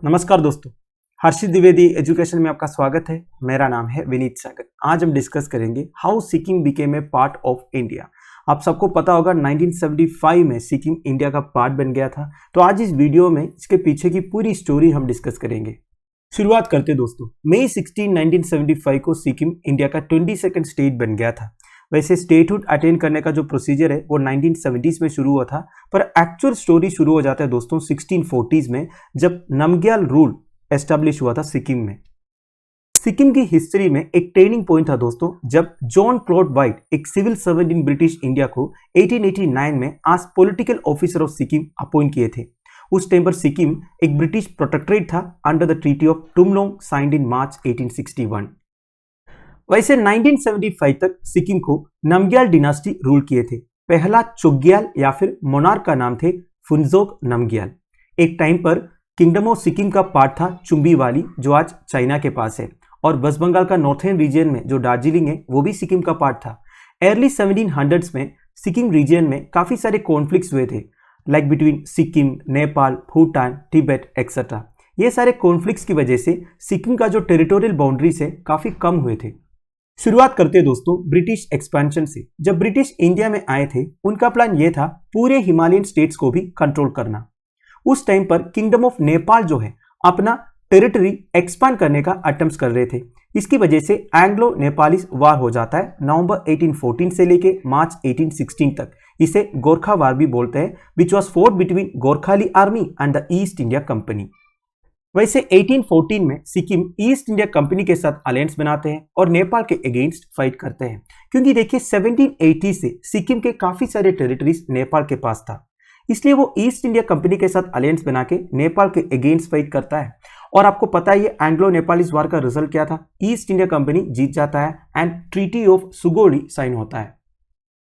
नमस्कार दोस्तों, हर्षित द्विवेदी एजुकेशन में आपका स्वागत है। मेरा नाम है विनीत सागर। आज हम डिस्कस करेंगे how Sikkim became a part of India. आप सबको पता होगा 1975 में सिक्किम इंडिया का पार्ट बन गया था। तो आज इस वीडियो में इसके पीछे की पूरी स्टोरी हम डिस्कस करेंगे। शुरुआत करते दोस्तों, मई 16, 1975 को सिक्किम इंडिया का 22nd स्टेट बन गया था। वैसे स्टेटहुड अटेन करने का जो प्रोसीजर है वो 1970s में शुरू हुआ था, पर एक्चुअल स्टोरी शुरू हो जाता है दोस्तों 1640s में, जब नमग्याल रूल एस्टेब्लिश हुआ था सिक्किम में। सिक्किम की हिस्ट्री में एक टर्निंग पॉइंट था दोस्तों, जब जॉन क्लॉड वाइट, एक civil servant in British India, को 1889 में as political officer of Sikkim appoint किए थे। उस टाइम पर सिक्किम एक ब्रिटिश प्रोटेक्टरेट था under the treaty of Tumlong signed in March 1861। वैसे 1975 तक सिक्किम को नमग्याल डिनास्टी रूल किए थे। पहला चोग्याल या फिर मोनार्क का नाम थे फुनजोक नमग्याल। एक टाइम पर किंगडम ऑफ सिक्किम का पार्ट था चुम्बी वाली, जो आज चाइना के पास है, और वेस्ट बंगाल का नॉर्थर्न रीजन में जो दार्जिलिंग है वो भी सिक्किम का पार्ट था। अर्ली 1700s में सिक्किम रीजन में काफी सारे कॉन्फ्लिक्ट्स हुए थे, like between Sikkim, Nepal, Bhutan, Tibet etcetera. ये सारे कॉन्फ्लिक्ट्स की वजह से सिक्किम का जो टेरिटोरियल बाउंड्रीज है काफी कम हुए थे। शुरुआत करते हैं दोस्तों ब्रिटिश एक्सपेंशन से। जब ब्रिटिश इंडिया में आए थे, उनका प्लान यह था पूरे हिमालयन स्टेट्स को भी कंट्रोल करना। उस टाइम पर किंगडम ऑफ नेपाल जो है अपना टेरिटरी एक्सपांड करने का अटेम्प्ट कर रहे थे। इसकी वजह से एंग्लो नेपाली वार हो जाता है नवंबर 1814 से लेके मार्च 1816 तक। इसे गोरखा वार भी बोलते हैं, which was fort between Gorkhali army and the east India company. वैसे 1814 में सिक्किम ईस्ट इंडिया कंपनी के साथ अलायंस बनाते हैं और नेपाल के अगेंस्ट फाइट करते हैं, क्योंकि देखिए 1780 से सिक्किम के काफी सारे टेरिटरीज नेपाल के पास था। इसलिए वो ईस्ट इंडिया कंपनी के साथ अलायंस बना के नेपाल के अगेंस्ट फाइट करता है। और आपको पता है ये एंग्लो नेपालीज वार का रिजल्ट क्या था। ईस्ट इंडिया कंपनी जीत जाता है and treaty of Sugauli sign होता है।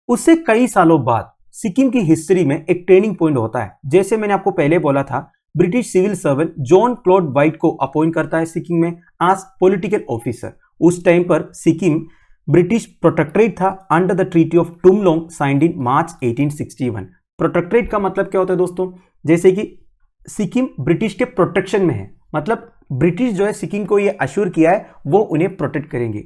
उससे कई सालों बाद सिक्किम की हिस्ट्री में एक टर्निंग पॉइंट होता है। जैसे मैंने आपको पहले बोला था, British civil servant John Claude White को अपॉइंट करता है सिक्किम में एज पॉलिटिकल ऑफिसर। उस टाइम पर सिक्किम ब्रिटिश प्रोटेक्टरेट था under the treaty of Tumlong signed in March 1861। Protectorate का मतलब क्या होता है दोस्तों, जैसे कि सिक्किम ब्रिटिश के प्रोटेक्शन में है, मतलब ब्रिटिश जो है सिक्किम को ये अश्योर किया है वो उन्हें प्रोटेक्ट करेंगे।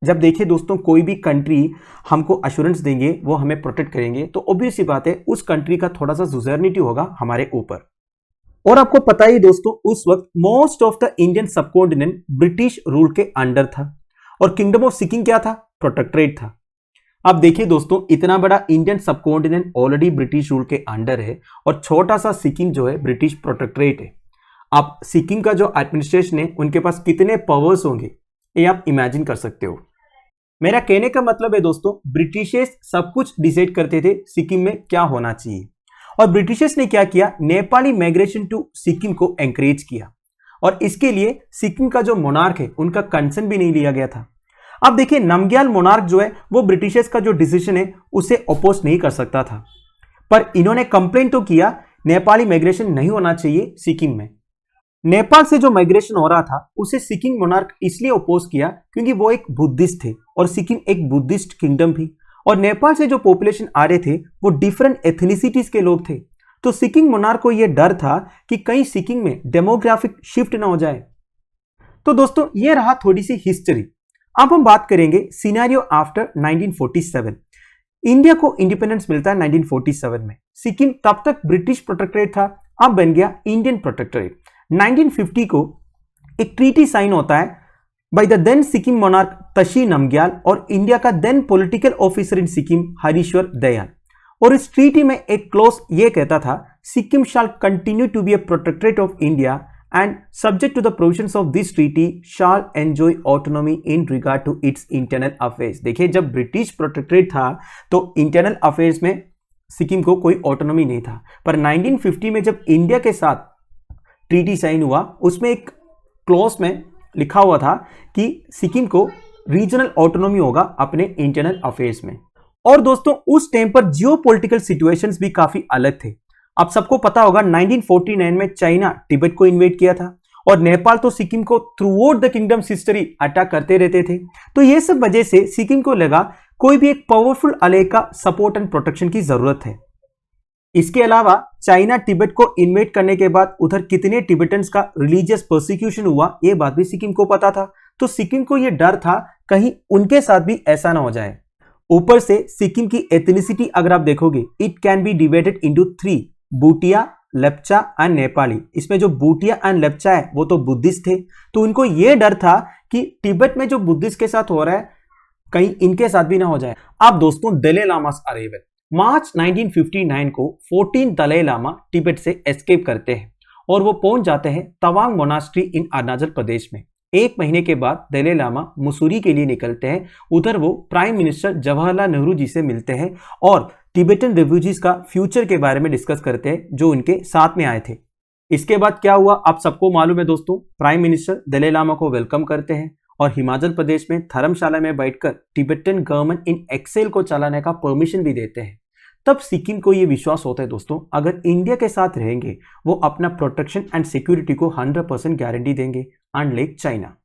जब देखिए दोस्तों कोई भी कंट्री हमको अश्योरेंस देंगे, वो हमें प्रोटेक्ट करेंगे, तो ऑब्वियस सी बात है उस कंट्री का थोड़ा सा सुजर्निटी होगा हमारे ऊपर। और आपको पता ही दोस्तों उस वक्त most of the Indian subcontinent British rule के अंडर था और किंगडम ऑफ सिक्किम क्या था, प्रोटेक्टरेट था। अब देखिए दोस्तों इतना बड़ा Indian subcontinent already British rule के अंडर है और छोटा सा सिक्किम जो है ब्रिटिश प्रोटेक्टरेट है। आप सिक्किम का जो एडमिनिस्ट्रेशन है उनके पास कितने पावर्स होंगे ये आप इमेजिन कर सकते हो। मेरा कहने का मतलब है दोस्तों ब्रिटिशर्स सब कुछ डिसाइड करते थे सिक्किम में क्या होना चाहिए, और ब्रिटिशर्स ने क्या किया, नेपाली माइग्रेशन टू सिक्किम को एंकरेज किया। और इसके लिए सिक्किम का जो मोनार्क है उनका कंसर्न भी नहीं लिया गया था। अब देखिए नमग्याल मोनार्क जो है वो ब्रिटिशर्स का जो डिसीजन है उसे अपोज नहीं कर सकता था, पर इन्होंने कंप्लेंट तो किया नेपाली माइग्रेशन नहीं होना चाहिए सिक्किम में। नेपाल से जो माइग्रेशन हो रहा था उसे सिक्किम मोनार्क इसलिए अपोज किया क्योंकि वो एक बुद्धिस्ट थे और सिक्किम एक बुद्धिस्ट किंगडम भी, और नेपाल से जो पॉपुलेशन आ रहे थे वो डिफरेंट एथनिसिटीज के लोग थे। तो सिक्किम मोनार्क को यह डर था कि कहीं सिक्किम में डेमोग्राफिक शिफ्ट ना हो जाए। तो दोस्तों ये रहा थोड़ी सी हिस्ट्री। अब हम बात करेंगे सिनेरियो आफ्टर 1947। इंडिया को इंडिपेंडेंस मिलता है 1947 में। सिक्किम तब तक ब्रिटिश प्रोटेक्टरेट था, अब बन गया इंडियन प्रोटेक्टरेट। 1950 को एक ट्रीटी साइन होता है by the then Sikkim monarch Tashi Namgyal और इंडिया का then political officer in Sikkim Harishwar Dayal. और इस ट्रीटी में एक क्लॉज ये कहता था, Sikkim shall continue to be a protectorate of India and subject to the provisions of this treaty shall enjoy autonomy in regard to its internal affairs. देखिए जब British protectorate था तो इंटरनल अफेयर्स में सिक्किम को कोई ऑटोनॉमी नहीं था, पर 1950 में जब इंडिया के साथ ट्रीटी साइन हुआ उसमें एक क्लॉज में लिखा हुआ था कि सिक्किम को रीजनल ऑटोनॉमी होगा अपने इंटरनल अफेयर्स में। और दोस्तों उस टाइम पर जियोपॉलिटिकल सिचुएशंस भी काफी अलग थे। आप सबको पता होगा 1949 में चाइना तिब्बत को इन्वेड किया था और नेपाल तो सिक्किम को through out the kingdoms history attack करते रहते थे। तो ये सब वजह से सिक्किम को लगा कोई भी एक पावरफुल अले का सपोर्ट एंड प्रोटेक्शन की जरूरत है। इसके अलावा चाइना तिब्बत को इन्वेड करने के बाद उधर कितने तिब्बतन्स का रिलीजियस परसिक्यूशन हुआ ये बात भी सिक्किम को पता था। तो सिक्किम को ये डर था कहीं उनके साथ भी ऐसा ना हो जाए। ऊपर से सिक्किम की एथनिसिटी अगर आप देखोगे, it can be divided into 3, Bhutia, Lepcha and Nepali. इसमें जो बूटिया एंड लेप्चा है वो तो बुद्धिस्ट थे, तो उनको ये डर था कि तिब्बत में जो बुद्धिस्ट के साथ हो रहा है कहीं इनके साथ भी ना हो जाए। अब दोस्तों दलाई लामास अरेवल, मार्च 1959 को 14 दलाई लामा तिब्बत से एस्केप करते हैं और वो पहुंच जाते हैं तवांग मोनास्ट्री इन अरुणाचल प्रदेश में। एक महीने के बाद दलाई लामा मसूरी के लिए निकलते हैं। उधर वो प्राइम मिनिस्टर जवाहरलाल नेहरू जी से मिलते हैं और तिब्बतन रिफ्यूजीज का फ्यूचर के बारे में डिस्कस करते हैं जो उनके साथ में आए थे। इसके बाद क्या हुआ आप सबको मालूम है दोस्तों। प्राइम मिनिस्टर दलाई लामा को वेलकम करते हैं और हिमाचल प्रदेश में धर्मशाला में बैठकर तिब्बतन गवर्नमेंट इन एक्सेल को चलाने का परमिशन भी देते हैं। तब सिक्किम को यह विश्वास होता है दोस्तों, अगर इंडिया के साथ रहेंगे वो अपना प्रोटेक्शन एंड सिक्योरिटी को 100% गारंटी देंगे, अनलाइक चाइना।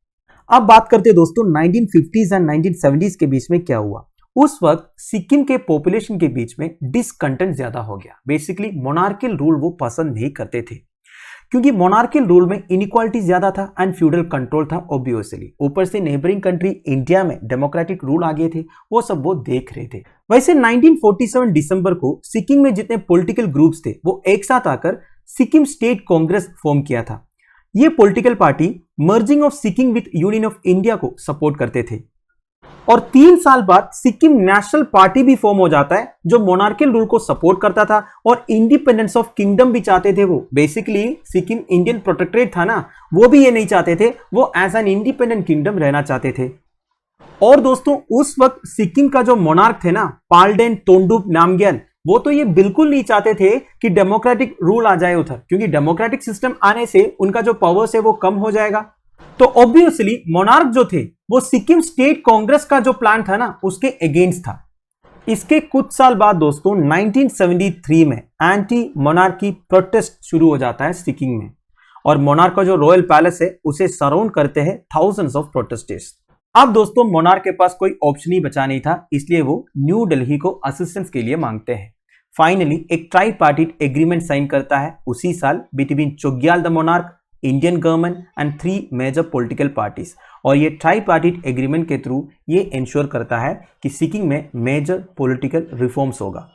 अब बात करते हैं दोस्तों 1950s एंड 1970s के बीच में क्या हुआ। उस वक्त सिक्किम के पॉपुलेशन के बीच में डिसकंटेंट ज्यादा हो गया। बेसिकली मोनार्कियल रूल वो पसंद नहीं करते थे क्योंकि मोनार्कियल रूल में इनइक्वालिटी ज्यादा था एंड फ्यूडल कंट्रोल था ऑब्वियसली। ऊपर से नेबरिंग कंट्री इंडिया में डेमोक्रेटिक रूल आ गए थे, वो सब वो देख रहे थे। वैसे 1947 दिसंबर को सिक्किम में जितने पॉलिटिकल ग्रुप्स थे वो एक साथ आकर सिक्किम स्टेट कांग्रेस फॉर्म किया था। ये political party merging of Sikkim with union of India को सपोर्ट करते थे और 3 साल बाद सिक्किम नेशनल पार्टी भी फॉर्म हो जाता है जो मोनार्कियल रूल को सपोर्ट करता था और इंडिपेंडेंस ऑफ किंगडम भी चाहते थे। वो बेसिकली सिक्किम इंडियन प्रोटेक्टरेट था ना, वो भी ये नहीं चाहते थे, वो एज एन इंडिपेंडेंट किंगडम रहना चाहते थे। और दोस्तों उस वक्त सिक्किम का जो मोनार्क थे ना, पाल्डेन तोंडुप नामग्याल, वो तो ये बिल्कुल नहीं चाहते थे कि डेमोक्रेटिक रूल आ जाए उधर, क्योंकि डेमोक्रेटिक सिस्टम आने से उनका जो पावर्स है वो कम हो जाएगा। तो ऑब्वियसली मोनार्क जो थे वो सिक्किम स्टेट कांग्रेस का जो प्लान था ना उसके अगेंस्ट था। इसके कुछ साल बाद दोस्तों 1973 में एंटी मोनार्की प्रोटेस्ट शुरू हो जाता है सिक्किम में और मोनार्क का जो रॉयल पैलेस है उसे सराउंड करते हैं थाउजेंड्स ऑफ प्रोटेस्टर्स। अब दोस्तों मोनार्क के पास कोई ऑप्शन ही बचा नहीं था, इसलिए वो न्यू दिल्ली को असिस्टेंस के लिए मांगते हैं। फाइनली एक ट्राई पार्टी एग्रीमेंट साइन करता है उसी साल between Chogyal the monarch, Indian government and 3 major political parties. और ये ट्राई पार्टी एग्रीमेंट के थ्रू ये इंश्योर करता है कि सिक्किम में मेजर पॉलिटिकल रिफॉर्म्स होगा।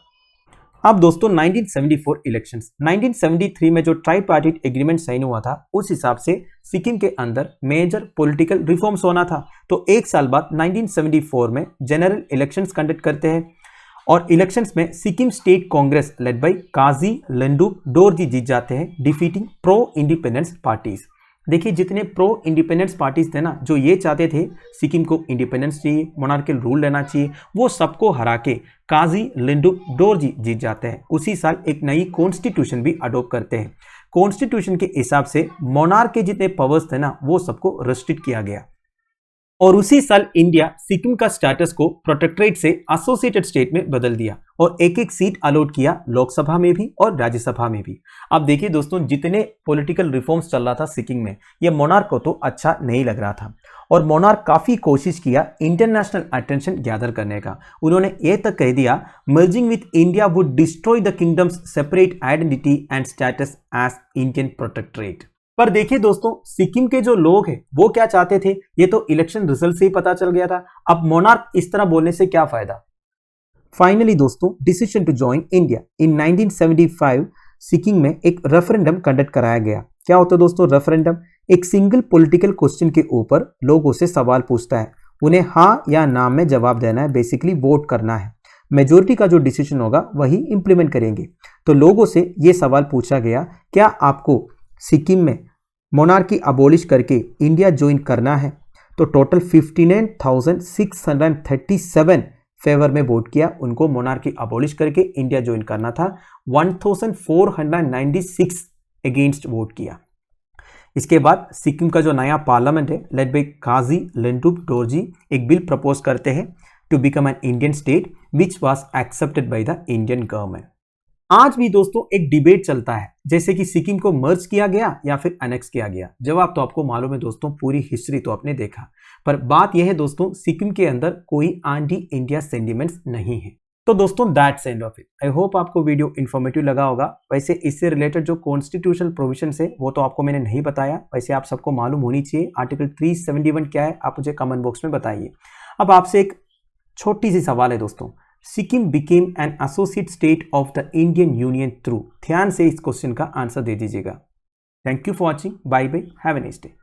अब दोस्तों 1974 इलेक्शंस, 1973 में जो ट्राई पार्टी एग्रीमेंट साइन हुआ था उस हिसाब से सिक्किम के अंदर मेजर पॉलिटिकल रिफॉर्म्स होना था। तो एक साल बाद 1974 में जनरल इलेक्शंस कंडक्ट करते हैं और इलेक्शंस में Sikkim State Congress led by Kazi Lhendup Dorji जीत जाते हैं, डिफीटिंग प्रो इंडिपेंडेंस पार्टीज। देखिए जितने प्रो इंडिपेंडेंस पार्टीज थे ना, जो ये चाहते थे सिक्किम को इंडिपेंडेंस चाहिए, मोनार्कियल रूल लेना चाहिए, वो सबको हरा के काजी लंडुप डोरजी जीत जाते हैं। उसी साल एक नई कॉन्स्टिट्यूशन भी अडॉप्ट करते हैं। कॉन्स्टिट्यूशन के हिसाब से मोनार्क के जितने पावर्स थे ना वो सबको रेस्ट्रिक्ट किया गया और उसी साल इंडिया सिक्किम का स्टेटस को प्रोटेक्टरेट से एसोसिएटेड स्टेट में बदल दिया और एक एक सीट अलॉट किया लोकसभा में भी और राज्यसभा में भी। अब देखिए दोस्तों जितने पॉलिटिकल रिफॉर्म्स चल रहा था सिक्किम में, ये मोनार्क को तो अच्छा नहीं लग रहा था और मोनार्क काफी कोशिश किया इंटरनेशनल अटेंशन गैदर करने का। उन्होंने ये तक कह दिया merging with India would destroy the kingdom's separate identity and status as Indian protectorate. पर देखिए दोस्तों सिक्किम के जो लोग हैं वो क्या चाहते थे ये तो इलेक्शन रिजल्ट से ही पता चल गया था। अब मोनार्क इस तरह बोलने से क्या फायदा। फाइनली दोस्तों decision to join India in 1975 Sikkim में एक रेफरेंडम कंडक्ट कराया गया। क्या होता है दोस्तों रेफरेंडम? एक सिंगल पॉलिटिकल क्वेश्चन के ऊपर लोगों से सवाल पूछता है, उन्हें हाँ या ना में जवाब देना है, बेसिकली वोट करना है। मेजोरिटी का जो डिसीजन होगा वही इंप्लीमेंट करेंगे। तो लोगों से ये सवाल पूछा गया, क्या आपको सिक्किम में मोनार्की अबॉलिश करके इंडिया ज्वाइन करना है? तो टोटल 59,637 फेवर में वोट किया, उनको मोनार्की अबॉलिश करके इंडिया ज्वाइन करना था। 1496 अगेंस्ट वोट किया। इसके बाद सिक्किम का जो नया पार्लियामेंट है लेड बाय काजी लंडुप डोरजी एक बिल प्रपोज करते हैं to become an Indian state which was accepted by the Indian government. आज भी दोस्तों एक डिबेट चलता है जैसे कि सिक्किम को मर्ज किया गया या फिर अनेक्स किया गया। जवाब तो आपको मालूम है दोस्तों, पूरी हिस्ट्री तो आपने देखा। पर बात यह है दोस्तों सिक्किम के अंदर कोई एंटी इंडिया सेंटिमेंट्स नहीं है। तो दोस्तों that's end of it. I hope आपको वीडियो इन्फॉर्मेटिव लगा होगा। वैसे इससे रिलेटेड जो कॉन्स्टिट्यूशनल प्रोविजन है वो तो आपको मैंने नहीं बताया, वैसे आप सबको मालूम होनी चाहिए। आर्टिकल 371 क्या है आप मुझे कमेंट बॉक्स में बताइए। अब आपसे एक छोटी सी सवाल है दोस्तों, Sikkim became an associate state of the Indian union through. ध्यान से इस क्वेश्चन का आंसर दे दीजिएगा। Thank you for watching, bye bye, have a nice day.